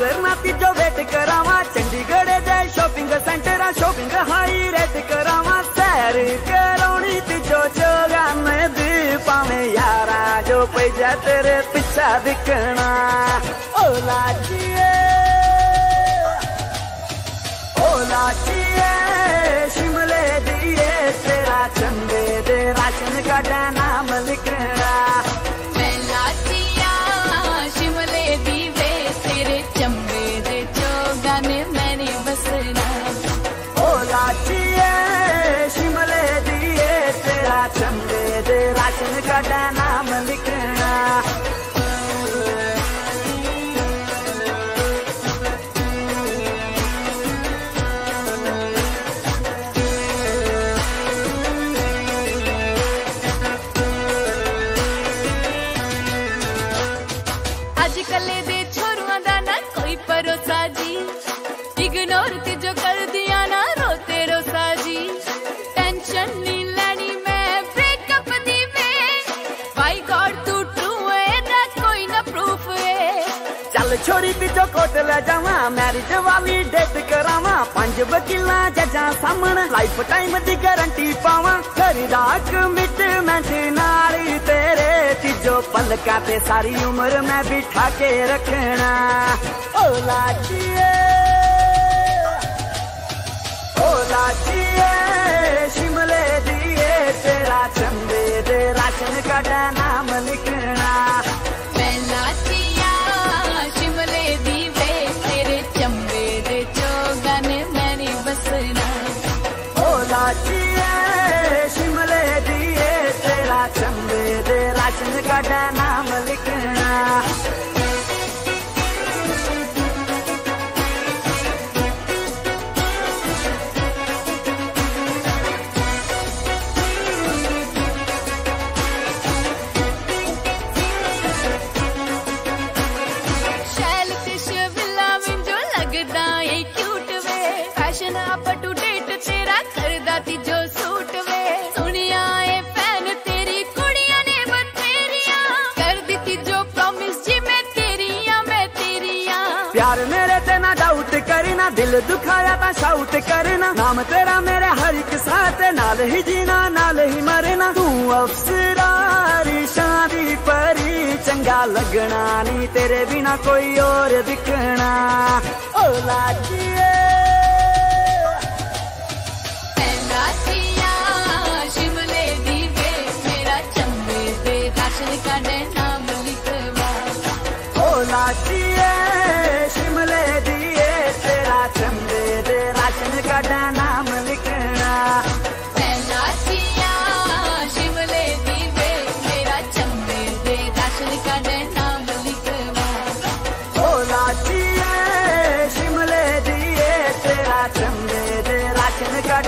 अंबरसर नाती जो वेट करावा, चंडीगढ़ जाए shopping centre shopping high rate करावा, सैर करौनी तिजो जोगान दी पावे यारा जो पैजा तेरे पिछा दिखना। ओ लाचिए शिमले दिए तेरा चंदे दे राशन का नाम लिखना। मैं लाचिया शिमले दीवे तेरे चंबे दे जोगाने मैंने बसना। ओ लाचिए शिमले दिए तेरा चंदे दे राशन का नाम लिखना। कले दे छोरुआ दा ना कोई भरोसा जी, इग्नोर ते जो कर दिया ना रोते रोसा जी। टेंशन नहीं लेनी मैं ब्रेकअप दी में, बाय गॉड तू ट्रू है दा कोई ना प्रूफ है। चल छोरी पिछो कोट ले जावा, मैरिज वाली डेट करावा, 5 वकीला जजा सामने लाइफ टाइम दी गारंटी पावा। खरीदा कमिटमेंट नारी तेरे तिजो पलका ते सारी उम्र मैं बिठा के रखना। ओ लाचिए शिमले दिए तेरा चंदे दे राशन का नाम लिखना। मैं लाचिया शिमले दीवे तेरे चंबे दे जोगाने मैंने बसना। ओ लाचिए शिमले दिए तेरा चंदे दे राशन का नाम लिखना। शैल ते शिवला मिंजो लगदा ए क्यूट वे, फैशन अप टू डेट तेरा करदा तिजो सूट वे। सुनिया ए फैन तेरी कुड़ियां ने बथेरियां कर दी जो प्रॉमिस जी मैं तेरिया प्यार मेरे ते ना डाउट करना, दिल दुखाया ता शाउट करना। नाम तेरा मेरे हर एक साथ, नाल ही जीना नाल ही मरना। तू अफसरारी शादी परी चंगा लगना नी, तेरे बिना कोई और दिखना। ओ लाचिए शिमले दीवे मेरा चंबे दे राशन का नाम लिखवा। ओ लाचिए शिमले दिए तेरा चंबे दे राशन का नाम लिखना। शिमले दीवे मेरा चंबे दे राशन का नाम लिखवा। ओ लाचिए शिमले दिए तेरा चंबे दे राशन का